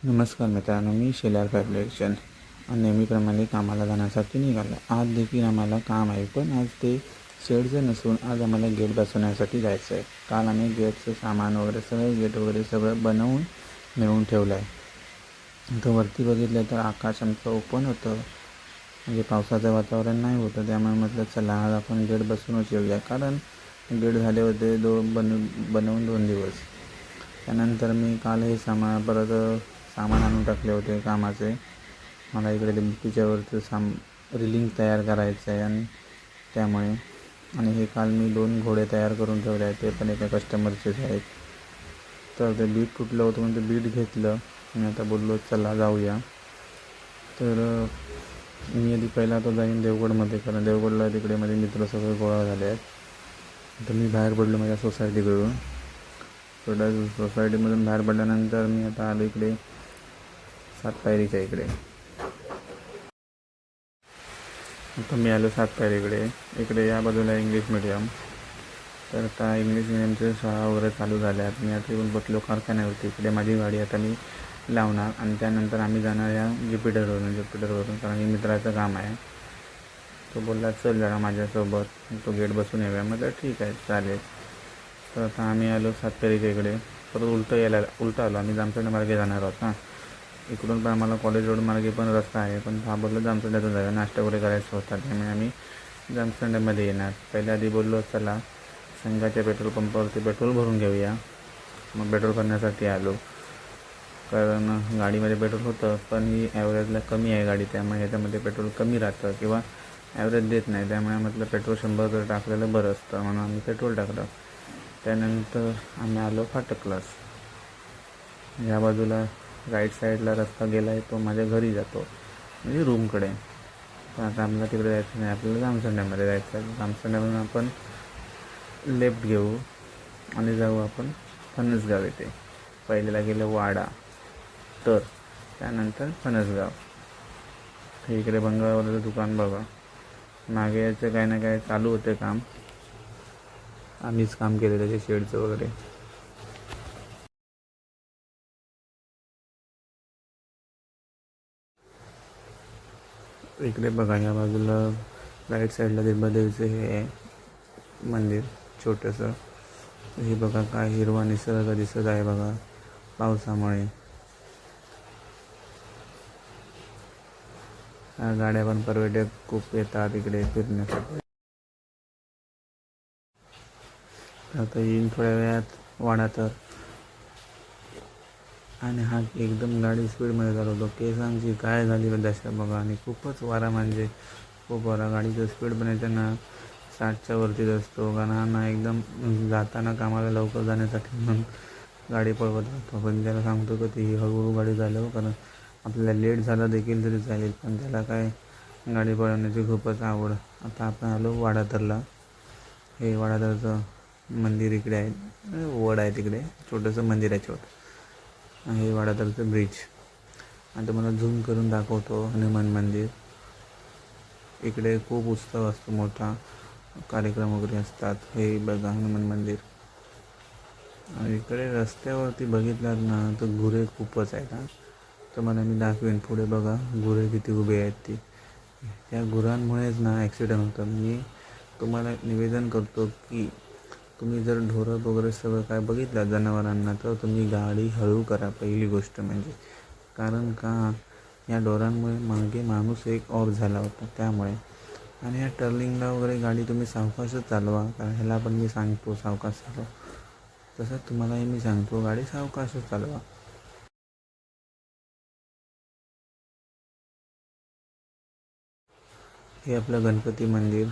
नमस्कार मित्रांनो, मी शेलार फॅब्रिकेशन नेहमीप्रमाणे कामाला जाण्यासाठी निघालो. आज देखील आम्हाला काम आहे, पण आज ते शेडचं नसून आज आम्हाला गेट बसवण्यासाठी जायचं आहे. काल आम्ही गेटचं सामान वगैरे गेट वगैरे सगळं बनवून मिळवून ठेवलं आहे. तर वरती बघितलं तर आकाश आमचं ओपन होतं, म्हणजे पावसाचं वातावरण नाही होतं. त्यामुळे म्हटलं चला आज आपण गेट बसूनच येऊया, कारण गेट झाले होते बनवून 2 दिवस. त्यानंतर मी काल हे सामान आणून टाकले होते कामाचे. मला इकडे ते भिंतीच्यावरचं रिलिंग तयार करायचं आहे आणि त्यामुळे हे काल मी 2 घोडे तयार करून ठेवले आहेत, ते पण एका कस्टमरचेच आहेत. तर ते बीट तुटलं होतं म्हणून ते बीट घेतलं आणि आता बोललो चला जाऊया. तर मी आधी पहिला तो जाईन देवगडमध्ये, कारण देवगडला तिकडे माझे मित्र सगळे गोळा झाले आहेत. तर मी बाहेर पडलो माझ्या सोसायटीकडून. थोड्या सोसायटीमधून बाहेर पडल्यानंतर मी आता आलो इकडे सातपायरीच्या इकडे. आता मी आलो सातपायरीकडे. इकडे या बाजूला इंग्लिश मिडियम. तर आता इंग्लिश मिडियमच्या शाळा वगैरे चालू झाल्या आहेत. मी आता येऊन बसलो कारखान्यावरती. इकडे माझी गाडी आता मी लावणार आणि त्यानंतर आम्ही जाणार या ज्युपिटरवरून कारण की मित्राचं काम आहे. तो बोलला चल जरा माझ्यासोबत, तो गेट बसून येऊया. म्हटलं ठीक आहे चालेल. तर आता आम्ही आलो सातपायरीच्या इकडे. परत उलटा आलो. आम्ही जामसंडे मार्गे जाणार आहोत ना. इकडून पण आम्हाला कॉलेज रोड मार्गे पण रस्ता आहे, पण हा बोललो जामसंड्यातून जाऊया, नाश्ता वगैरे करायचं होता. त्यामुळे आम्ही जामसंड्यामध्ये येणार. पहिल्या आधी बोललो चला संघाच्या पेट्रोल पंपावरती पेट्रोल भरून घेऊया. मग पेट्रोल भरण्यासाठी आलो, कारण गाडीमध्ये पेट्रोल होतं, पण ही ॲव्हरेजला कमी आहे गाडी, त्यामुळे ह्याच्यामध्ये पेट्रोल कमी राहतं किंवा ॲव्हरेज देत नाही. त्यामुळे म्हटलं पेट्रोल 100 तर टाकलेलं बरं असतं, म्हणून आम्ही पेट्रोल टाकलं. त्यानंतर आम्ही आलो फाटकलाच. या बाजूला राईट साईडला रस्ता गेला आहे, तो माझ्या घरी जातो, म्हणजे रूमकडे. पण आता आम्हाला तिकडे जायचं नाही, आपल्याला जामसंड्यामध्ये जायचं आहे. जामसंड्यामधून आपण लेफ्ट घेऊ आणि जाऊ आपण फणसगाव येथे. पहिल्याला गेलं वाडा, तर त्यानंतर फणसगाव. हे इकडे बंगावाल्याचं दुकान बघा. मागे याचं काही ना काय चालू होते काम. आम्हीच काम केलं त्याच्या शेडचं वगैरे. इकडे बघा या बाजूला राईट साईडला देवचं हे आहे मंदिर छोटंसं. हे बघा काय हिरवा निसर्ग दिसत आहे बघा पावसामुळे. गाड्या पण पर्यटक खूप येतात इकडे फिरण्यासाठी. आता येईन थोड्या वेळात वाडा तर. आणि हा एकदम गाडी स्पीडमध्ये चालवतो. केसांची काय झाली दशा बघा. आणि खूपच वारा, म्हणजे खूप वारा. गाडीचं स्पीड बनायचं ना 60च्या वरतीच असतो, कारण हा ना एकदम जाताना कामाला लवकर जाण्यासाठी म्हणून गाडी पळवत राहतो. पण त्याला सांगतो की ती हळूहळू गाडी चालव, कारण आपल्याला लेट झाला देखील तरी चालेल, पण त्याला काय गाडी पळवण्याची खूपच आवड. आता आपण आलो वाडातरला. हे वाडातरचं मंदिर इकडे आहे, वड आहे तिकडे, छोटंसं मंदिर आहे छोटं. हे वाडातरचं ब्रिज. आता मला झूम करून दाखवतो हनुमान मंदिर. इकडे खूप उत्सव असतो, मोठा कार्यक्रम वगैरे असतात. हे बघा हनुमान मंदिर. इकडे रस्त्यावरती बघितलात ना तर गुरे खूपच आहेत. तर मला मी दाखवेन पुढे बघा गुरे किती उभे आहेत ती. त्या गुरांमुळेच ना ॲक्सिडेंट होतं. मी तुम्हाला निवेदन करतो की तुम्ही जर ढोरं वगैरे सगळं काय बघितलं जनावरांना, तर तुम्ही गाडी हळू करा पहिली गोष्ट म्हणजे. कारण का या ढोरांमुळे मागे माणूस एक ऑफ झाला होता त्यामुळे. आणि या टर्निंगला वगैरे गाडी तुम्ही सावकाशच चालवा, कारण ह्याला पण मी सांगतो सावकाश चालवा, तसंच तुम्हालाही मी सांगतो गाडी सावकाशच चालवा. हे आपलं गणपती मंदिर.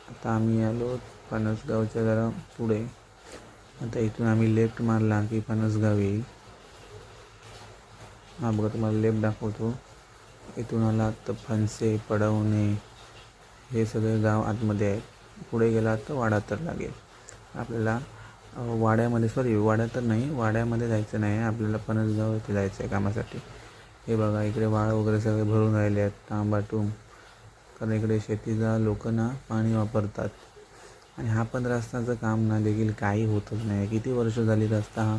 आता आम्ही आलो फणसगावच्या जरा पुढे. आता इथून आम्ही लेफ्ट मारला की फणसगाव येईल. हा बघा तुम्हाला लेफ्ट दाखवतो. इथून आला तर फणसे, पडवणे हे सगळे गाव आतमध्ये आहेत. पुढे गेला तर वाडा तर लागेल आपल्याला. वाड्यात तर नाही, वाड्यामध्ये जायचं नाही, आपल्याला फणसगाव इथे जायचं आहे कामासाठी. हे बघा इकडे वाळ वगैरे सगळे भरून राहिले आहेत तांबाटून, कारण इकडे शेतीला लोक ना पाणी वापरतात. आणि हा पण रस्त्याचं काम ना देखील काही होतच नाही. किती वर्ष झाली रस्ता हा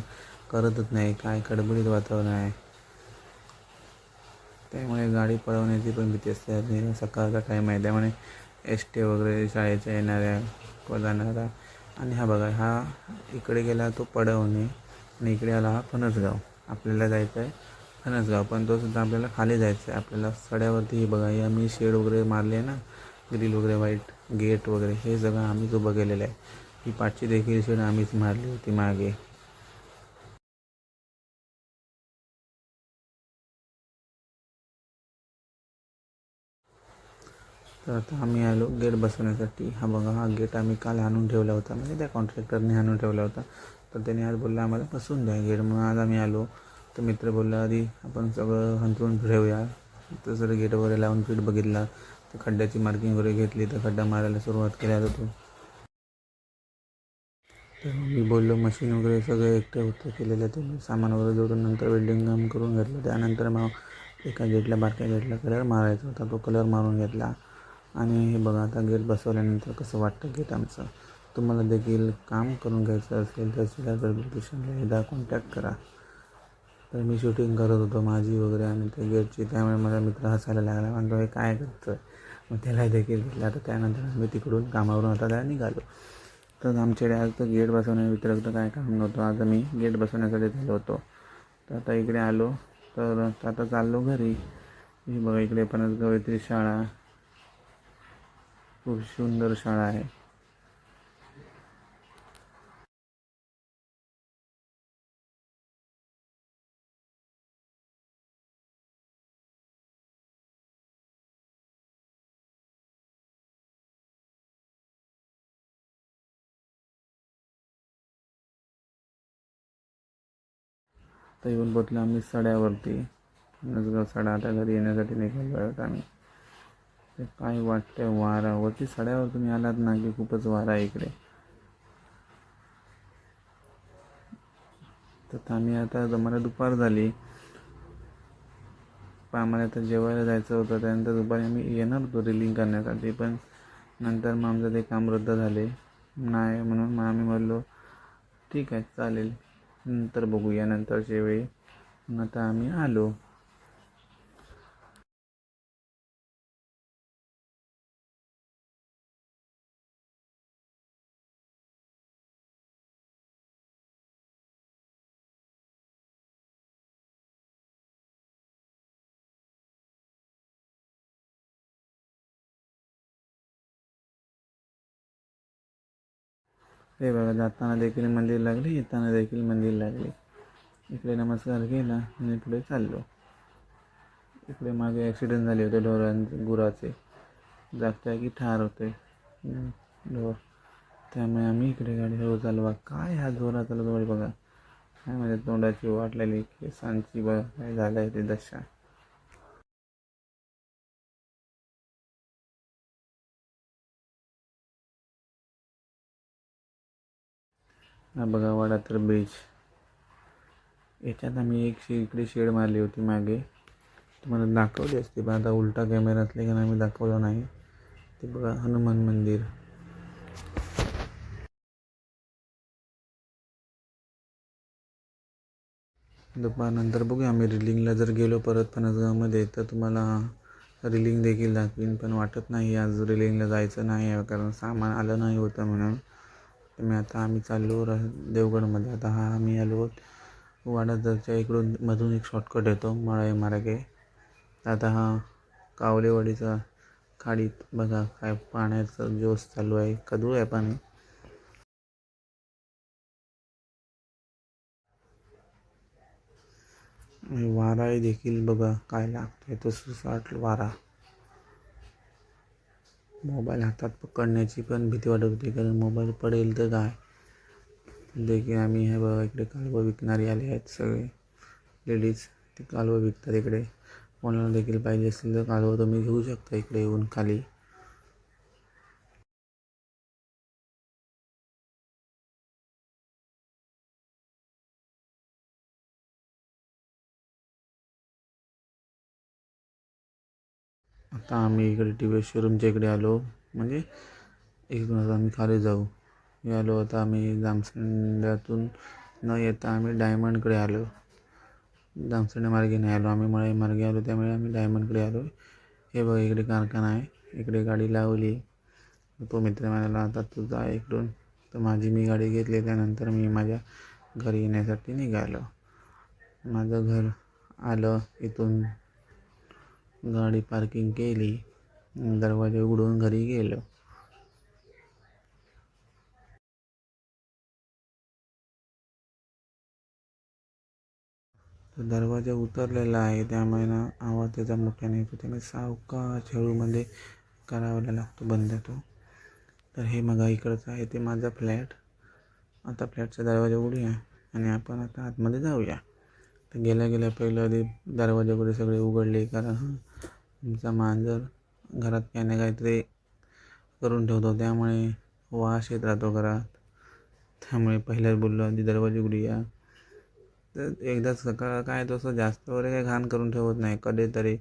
करतच नाही, काय गडबडीत वातावरण आहे. त्यामुळे गाडी पळवण्याची पण भीती असते. आणि सकाळचा टाईम आहे त्यामुळे एस टी वगैरे शाळेच्या येणाऱ्या व जाणारा. आणि हा बघा, हा इकडे गेला तो पडवणे आणि इकडे आला हा फणसगाव. आपल्याला जायचं आहे फणसगाव, पण तो सुद्धा आपल्याला खाली जायचं आहे. आपल्याला सड्यावरती हे बघा, हे आम्ही शेड वगैरे मारले आहे ना, ग्रिल वगैरे व्हाईट गेट वगैरे, हे सगळं आम्हीच उभं केलेलं आहे. ही पाचशे देखील शेड आम्हीच मारली होती मागे. तर आता आम्ही आलो गेट बसवण्यासाठी. हा बघा, हा गेट आम्ही काल आणून ठेवला होता, म्हणजे त्या कॉन्ट्रॅक्टरने आणून ठेवला होता. तर त्याने आज बोलला आम्हाला बसवून द्या गेट, म्हणून आज आम्ही आलो. तर मित्र बोलला आधी आपण सगळं हंतरून ठेवूया. तर सगळं गेट वगैरे लावून फिट बघितला, तर खड्ड्याची मार्किंग वगैरे घेतली, तर खड्डा मारायला सुरुवात केला होतो. तर मी बोललो मशीन वगैरे सगळं एकटं होतं केलेलं, ते सामान वगैरे जोडून नंतर वेल्डिंग काम करून घेतलं. त्यानंतर मग एका गेटला, बारक्या गेटला कलर मारायचा होता, तो कलर मारून घेतला. आणि हे बघा, आता गेट बसवल्यानंतर कसं वाटतं गेट आमचं. तुम्हाला देखील काम करून घ्यायचं असेल तर सिलागर ब्युटिशियनला एकदा कॉन्टॅक्ट करा. तर मी शूटिंग करत होतो माझी वगैरे आणि त्या गेटची, त्यामुळे माझा मित्र हसायला लागला, म्हणतो हे काय करतं. मग त्याला देखील घेतला. तर त्यानंतर आम्ही तिकडून कामावरून आता त्या निघालो. तर आमच्याकडे आज तर गेट बसवण्या व्यतिरिक्त काय काम नव्हतं. आज आम्ही गेट बसवण्यासाठी झालो होतो. तर आता इकडे आलो, तर आता चाललो घरी. ही बघा, इकडे पणसगाव येथील शाळा, खूप सुंदर शाळा आहे. तर येऊन पोचलो आम्ही सड्यावरती, पणसगाव सडा. आता घरी येण्यासाठी निघालो आहोत आम्ही. ते काय वाटतंय वारा वरती सड्यावर, तुम्ही आलात ना की खूपच वारा आहे इकडे. तर आम्ही आता आम्हाला दुपार झाली, पण आम्हाला आता जेवायला जायचं होतं. त्यानंतर दुपारी आम्ही येणार होतो रिलिंग करण्यासाठी, पण नंतर मग आमचं ते काम रद्द झाले नाही, म्हणून मग आम्ही म्हणलो ठीक आहे चालेल, नंतर बघूया नंतरच्या वेळी. मग आता आम्ही आलो. हे बघा, जाताना देखील मंदिर लागले, येताना देखील मंदिर लागले. इकडे नमस्कार केला आणि पुढे चाललो. इकडे मागे ॲक्सिडेंट झाले होते गुराचे, जागच्या की ठार होते ढोर. त्यामुळे आम्ही इकडे गाडी हळू चालवा. काय ह्या जोरात चालवतो बघा, काय म्हणजे तोंडाची वाटलेली केसांची बघा काय झालं आहे ते दशा. हा बघा, वाडा तर ब्रिज. याच्यात आम्ही एक इकडे शेड मारली होती मागे, तुम्हाला दाखवली असते, पण आता उलटा कॅमेरा असले कारण आम्ही दाखवलं नाही. ते बघा, हनुमान मंदिर. दुपारनंतर बघूया आम्ही रिलिंगला जर गेलो परत फणसगावमध्ये तर तुम्हाला रिलिंग देखील दाखवीन. पण वाटत नाही आज रिलिंगला जायचं नाही आहे, कारण सामान आलं नाही होतं म्हणून. तर मी आता आम्ही चाललो देवगडमध्ये. आता हा आम्ही आलो वाडादरच्या इकडून, मधून एक शॉर्टकट येतो मळाई मार्गे. आता हा कावलेवाडीचा खाडीत बघा काय पाण्याचं जोश चालू आहे, कधू आहे पाणी. वारा देखील बघा काय लागतोय, तो सुसाट वारा. मोबाईल हातात पकडण्याची पण भीती वाटत होती, कारण मोबाईल पडेल तर काय. देखील आम्ही हे बघा, इकडे कालवं विकणारी आले आहेत सगळे लेडीज. ते कालवं विकतात इकडे. कोणाला देखील पाहिजे असेल तर कालवं तुम्ही घेऊ शकता इकडे येऊन खाली. आता आम्ही इकडे टी व्ही शोरूमच्या इकडे आलो, म्हणजे इकडून आता आम्ही खाली जाऊ हे आलो. आता आम्ही जामसंड्यातून न येता आम्ही डायमंडकडे आलो. दामसडे मार्गे नाही आलो, आम्ही मळई मार्गे आलो, त्यामुळे आम्ही डायमंडकडे आलो. हे बघा इकडे कारखाना आहे, इकडे गाडी लावली. तो मित्र म्हणाला आता तू जा इकडून, तर मी गाडी घेतली. त्यानंतर मी माझ्या घरी येण्यासाठी निघालो. माझं घर आलं, इथून गाडी पार्किंग केली, दरवाजा उघडून घरी गेलो. तर दरवाजा उतरलेला आहे, त्यामुळे ना आवाज त्याचा मोठ्याने येतो, त्यामुळे सावकाश हळूमध्ये करायला लागतो बंद तो. तर हे मग इकडचं आहे ते माझा फ्लॅट. आता फ्लॅटचा दरवाजा उघडूया आणि आपण आता आतमध्ये जाऊया. तर गेल्या पहिलं आधी दरवाजा वगैरे सगळे उघडले, कारण आमचा मांजर घरात काही ना काहीतरी करून ठेवतो, त्यामुळे वास येत राहतो घरात. त्यामुळे पहिल्याच बोललो आधी दरवाजा उघडूया. तर एकदा सकाळ काय तसं जास्त वगैरे काही घाण करून ठेवत नाही, कधीतरी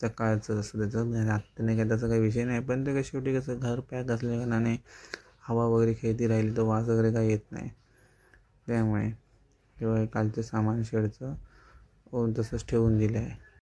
सकाळचं असं त्याचं रात्री काय तसं काही विषय नाही. पण ते शेवटी कसं घर पॅक असल्या कारणाने हवा वगैरे खेळती राहिली तर वास वगैरे काही येत नाही. त्यामुळे किंवा कालचं सामान शेडचं तसंच ठेवून दिलं आहे.